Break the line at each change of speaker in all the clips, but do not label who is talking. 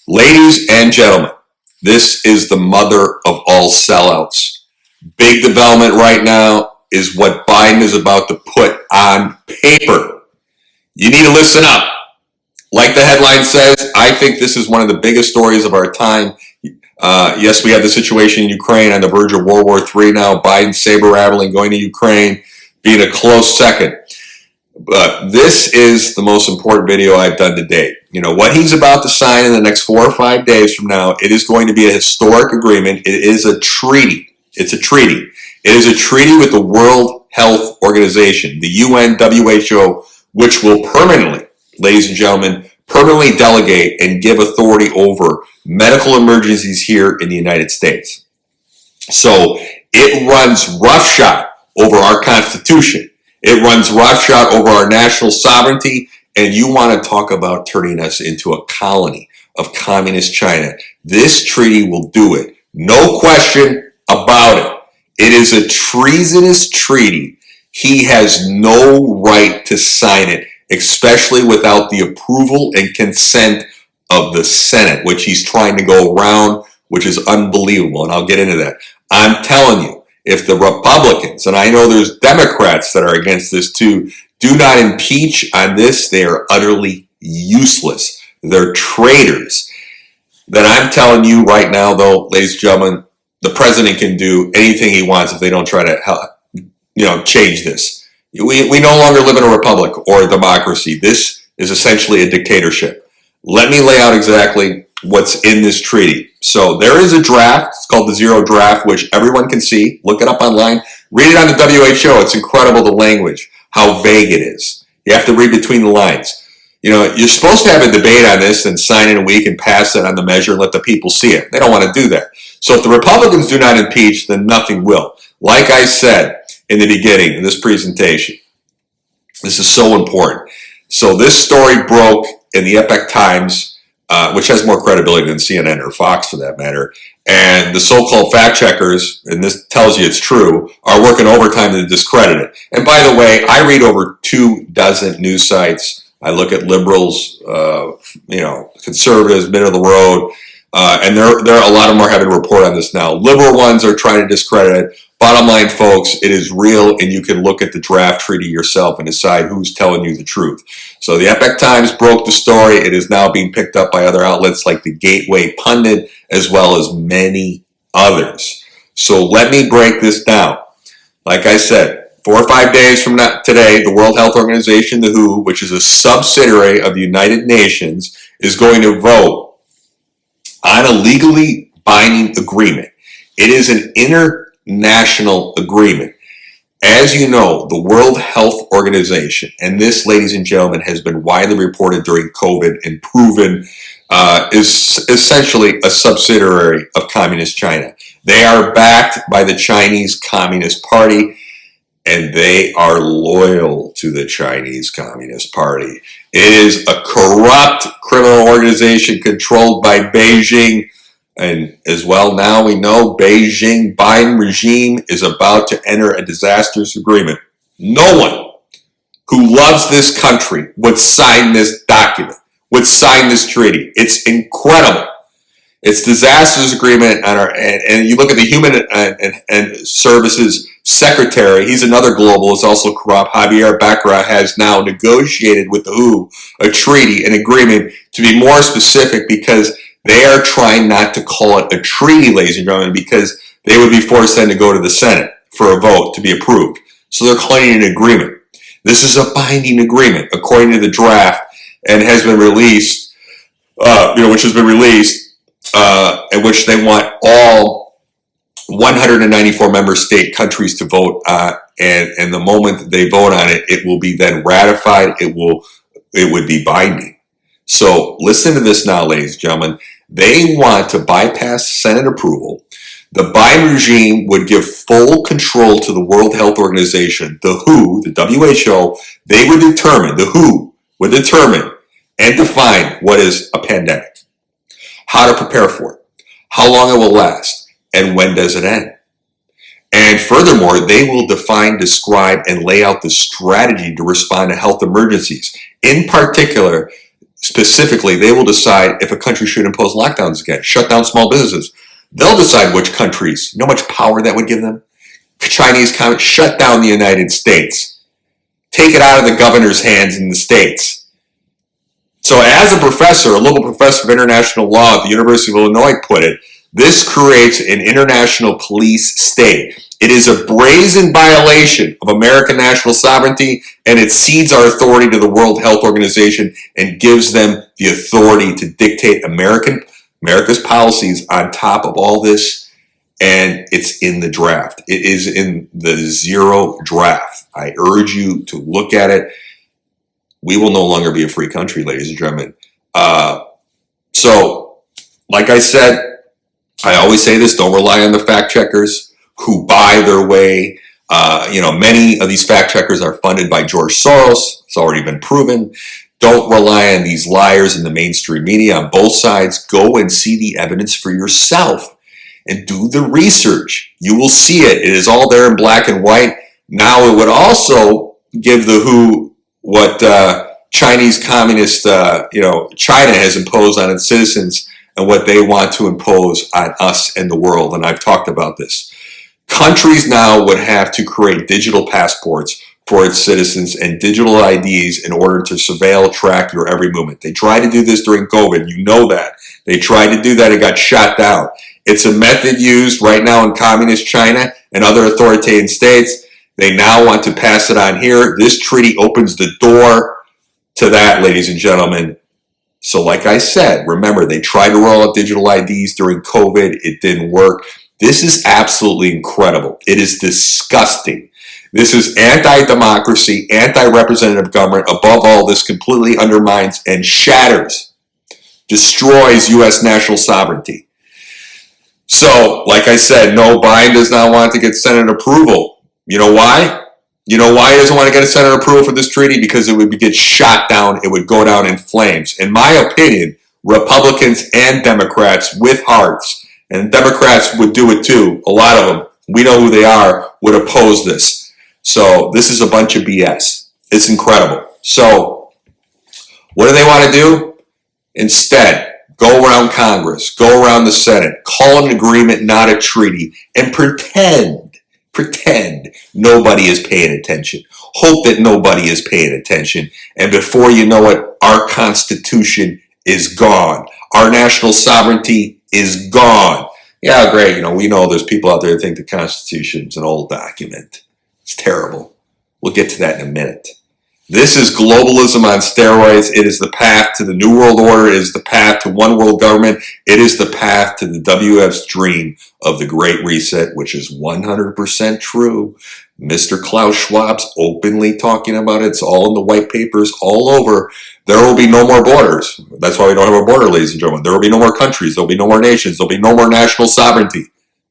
Ladies and gentlemen, this is the mother of all sellouts. Big development right now is what Biden is about to put on paper. You need to listen up. Like the headline says, I think this is one of the biggest stories of our time. Yes, we have the situation in Ukraine on the verge of World War III now. Biden saber-rattling, going to Ukraine, being a close second. But this is the most important video I've done to date. You know, what he's about to sign in the next 4 or 5 days from now, it is going to be a historic agreement. It is a treaty. It's a treaty. It is a treaty with the World Health Organization, the UN, WHO, which will permanently, ladies and gentlemen, permanently delegate and give authority over medical emergencies here in the United States. So it runs roughshod over our Constitution. It runs roughshod over our national sovereignty, and you want to talk about turning us into a colony of communist China. This treaty will do it. No question about it. It is a treasonous treaty. He has no right to sign it, especially without the approval and consent of the Senate, which he's trying to go around, which is unbelievable, and I'll get into that. I'm telling you, if the Republicans, and I know there's Democrats that are against this too, do not impeach on this, they are utterly useless. They're traitors. Then I'm telling you right now, though, ladies and gentlemen, the president can do anything he wants if they don't try to, change this. We no longer live in a republic or a democracy. This is essentially a dictatorship. Let me lay out exactly what's in this treaty. So there is a draft. It's called the Zero Draft, which everyone can see. Look it up online. Read it on the WHO. It's incredible, the language, how vague it is. You have to read between the lines. You know, you're supposed to have a debate on this and sign in a week and pass it on the measure and let the people see it. They don't want to do that. So if the Republicans do not impeach, then nothing will. Like I said in the beginning of this presentation, this is so important. So this story broke in the Epoch Times, which has more credibility than CNN or Fox for that matter. And the so-called fact checkers, and this tells you it's true, are working overtime to discredit it. And by the way, I read over 24 news sites. I look at liberals, conservatives, middle of the road, and there a lot of them are having to report on this now. Liberal ones are trying to discredit it. Bottom line, folks, it is real, and you can look at the draft treaty yourself and decide who's telling you the truth. So the Epoch Times broke the story. It is now being picked up by other outlets like the Gateway Pundit, as well as many others. So let me break this down. Like I said, 4 or 5 days from today, the World Health Organization, the WHO, which is a subsidiary of the United Nations, is going to vote on a legally binding agreement. It is an international agreement. As you know, the World Health Organization, and this, ladies and gentlemen, has been widely reported during COVID and proven, is essentially a subsidiary of Communist China. They are backed by the Chinese Communist Party, and they are loyal to the Chinese Communist Party. It is a corrupt criminal organization controlled by Beijing. And as well, now we know Beijing Biden regime is about to enter a disastrous agreement. No one who loves this country would sign this document, would sign this treaty. It's incredible. It's disastrous agreement on and you look at the Human and Services Secretary. He's another globalist, also corrupt. Javier Becerra has now negotiated with the WHO a treaty, an agreement, to be more specific, because they are trying not to call it a treaty, ladies and gentlemen, because they would be forced then to go to the Senate for a vote to be approved. So they're calling it an agreement. This is a binding agreement, according to the draft, and has been released, which has been released, in which they want all 194 member state countries to vote on, and the moment that they vote on it, it will be then ratified. It would be binding. So listen to this now, ladies and gentlemen. They want to bypass Senate approval. The Biden regime would give full control to the World Health Organization, the WHO, the WHO. They would determine, the WHO would determine and define what is a pandemic, how to prepare for it, how long it will last, and when does it end. And furthermore, they will define, describe, and lay out the strategy to respond to health emergencies. In particular, specifically, they will decide if a country should impose lockdowns again, shut down small businesses. They'll decide which countries. You know how much power that would give them? Chinese communists shut down the United States. Take it out of the governor's hands in the States. So as a professor, a local professor of international law at the University of Illinois put it, this creates an international police state. It is a brazen violation of American national sovereignty, and it cedes our authority to the World Health Organization and gives them the authority to dictate America's policies on top of all this, and it's in the draft. It is in the zero draft. I urge you to look at it. We will no longer be a free country, ladies and gentlemen. So, like I said, I always say this, don't rely on the fact checkers who buy their way. Many of these fact checkers are funded by George Soros. It's already been proven. Don't rely on these liars in the mainstream media on both sides. Go and see the evidence for yourself and do the research. You will see it. It is all there in black and white. Now it would also give the WHO what Chinese communist, China has imposed on its citizens and what they want to impose on us and the world. And I've talked about this. Countries now would have to create digital passports for its citizens and digital IDs in order to surveil, track your every movement. They tried to do this during COVID. You know that. They tried to do that. It got shot down. It's a method used right now in communist China and other authoritarian states. They now want to pass it on here. This treaty opens the door to that, ladies and gentlemen. So like I said, remember, they tried to roll out digital IDs during COVID. It didn't work. This is absolutely incredible. It is disgusting. This is anti-democracy, anti-representative government. Above all, this completely undermines and shatters, destroys U.S. national sovereignty. So, like I said, no, Biden does not want to get Senate approval. You know why? You know why he doesn't want to get a Senate approval for this treaty? Because it would get shot down. It would go down in flames. In my opinion, Republicans and Democrats with hearts, and Democrats would do it too, a lot of them, we know who they are, would oppose this. So this is a bunch of BS. It's incredible. So what do they want to do? Instead, go around Congress, go around the Senate, call an agreement, not a treaty, and pretend nobody is paying attention. Hope that nobody is paying attention. And before you know it, our Constitution is gone. Our national sovereignty is gone. Yeah, great. We know there's people out there that think the Constitution is an old document. It's terrible. We'll get to that in a minute. This is globalism on steroids. It is the path to the New World Order. It is the path to one world government. It is the path to the WF's dream of the Great Reset, which is 100% true. Mr. Klaus Schwab's openly talking about it. It's all in the white papers all over. There will be no more borders. That's why we don't have a border, ladies and gentlemen. There will be no more countries. There will be no more nations. There will be no more national sovereignty.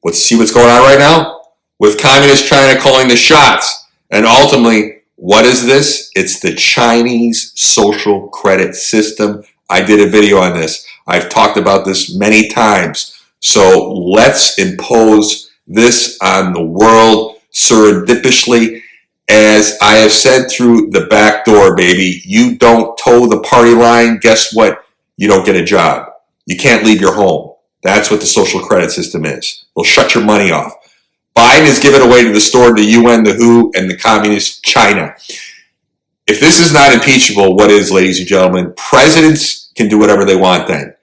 Let's see what's going on right now with communist China calling the shots. And ultimately, what is this? It's the Chinese social credit system. I did a video on this. I've talked about this many times. So let's impose this on the world surreptitiously. As I have said through the back door, baby, you don't toe the party line, guess what? You don't get a job. You can't leave your home. That's what the social credit system is. They'll shut your money off. Biden is giving away to the store, the UN, the WHO, and the communist China. If this is not impeachable, what is, ladies and gentlemen? Presidents can do whatever they want then.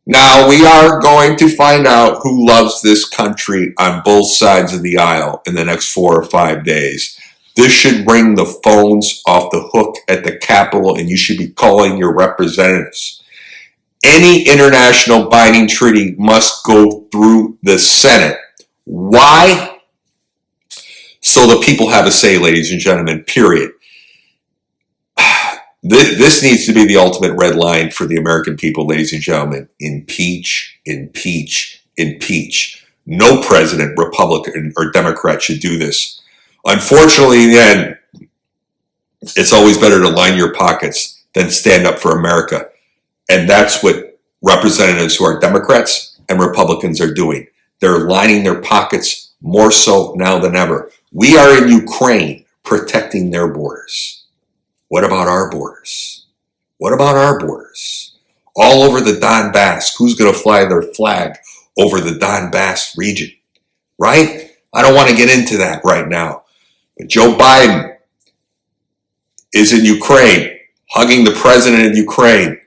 Now, we are going to find out who loves this country on both sides of the aisle in the next 4 or 5 days. This should bring the phones off the hook at the Capitol, and you should be calling your representatives. Any international binding treaty must go through the Senate. Why? So the people have a say, ladies and gentlemen, period. This needs to be the ultimate red line for the American people, ladies and gentlemen. Impeach, impeach, impeach. No president, Republican or Democrat, should do this. Unfortunately, in the end, it's always better to line your pockets than stand up for America. And that's what representatives who are Democrats and Republicans are doing. They're lining their pockets more so now than ever. We are in Ukraine protecting their borders. What about our borders? What about our borders? All over the Donbass, who's going to fly their flag over the Donbass region? Right? I don't want to get into that right now. But Joe Biden is in Ukraine, hugging the president of Ukraine,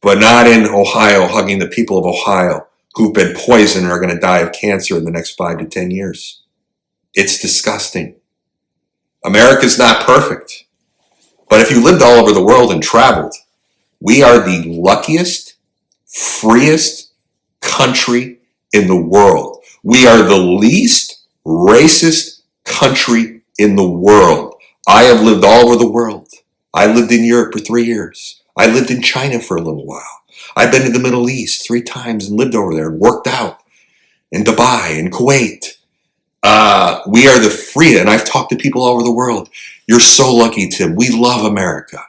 but not in Ohio, hugging the people of Ohio who've been poisoned and are going to die of cancer in the next 5 to 10 years. It's disgusting. America's not perfect. But if you lived all over the world and traveled, we are the luckiest, freest country in the world. We are the least racist country in the world. I have lived all over the world. I lived in Europe for 3 years. I lived in China for a little while. I've been to the Middle East 3 times and lived over there and worked out in Dubai and Kuwait. We are the free, and I've talked to people all over the world. You're so lucky, Tim. We love America.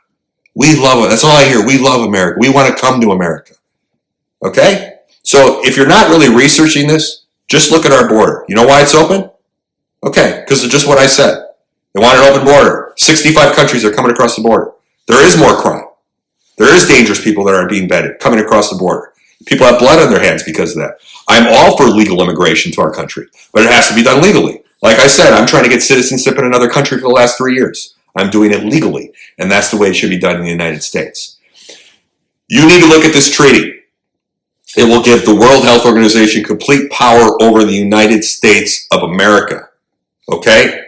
We love it. That's all I hear. We love America. We want to come to America. Okay? So if you're not really researching this, just look at our border. You know why it's open? Okay, because of just what I said. They want an open border. 65 countries are coming across the border. There is more crime. There is dangerous people that are being vetted coming across the border. People have blood on their hands because of that. I'm all for legal immigration to our country, but it has to be done legally. Like I said, I'm trying to get citizenship in another country for the last 3 years. I'm doing it legally, and that's the way it should be done in the United States. You need to look at this treaty. It will give the World Health Organization complete power over the United States of America. Okay?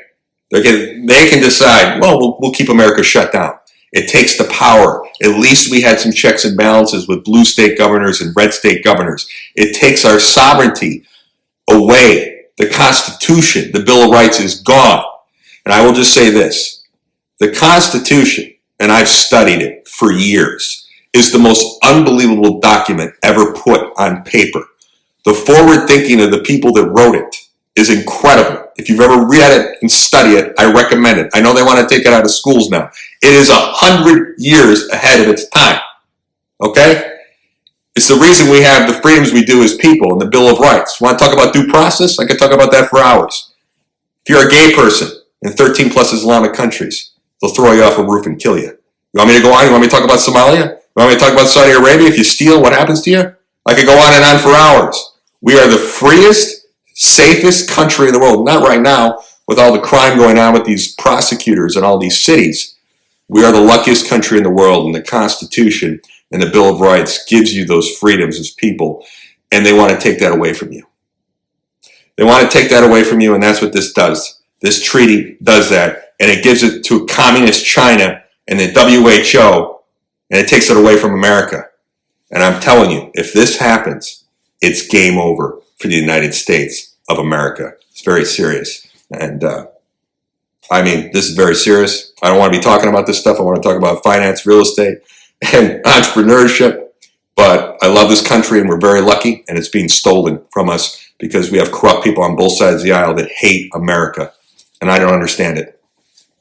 They can decide, well, we'll keep America shut down. It takes the power. At least we had some checks and balances with blue state governors and red state governors. It takes our sovereignty away. The Constitution, the Bill of Rights is gone. And I will just say this. The Constitution, and I've studied it for years, is the most unbelievable document ever put on paper. The forward thinking of the people that wrote it is incredible. If you've ever read it and studied it, I recommend it. I know they want to take it out of schools now. It is 100 years ahead of its time. Okay? It's the reason we have the freedoms we do as people and the Bill of Rights. Want to talk about due process? I could talk about that for hours. If you're a gay person in 13 plus Islamic countries, they'll throw you off a roof and kill you. You want me to go on? You want me to talk about Somalia? You want me to talk about Saudi Arabia? If you steal, what happens to you? I could go on and on for hours. We are the freest, safest country in the world. Not right now, with all the crime going on with these prosecutors and all these cities. We are the luckiest country in the world, and the Constitution and the Bill of Rights gives you those freedoms as people, and they want to take that away from you. They want to take that away from you, and that's what this does. This treaty does that, and it gives it to communist China and the WHO, and it takes it away from America. And I'm telling you, if this happens, it's game over for the United States of America. It's very serious. And I mean, this is very serious. I don't want to be talking about this stuff. I want to talk about finance, real estate, and entrepreneurship. But I love this country, and we're very lucky, and it's being stolen from us because we have corrupt people on both sides of the aisle that hate America. And I don't understand it.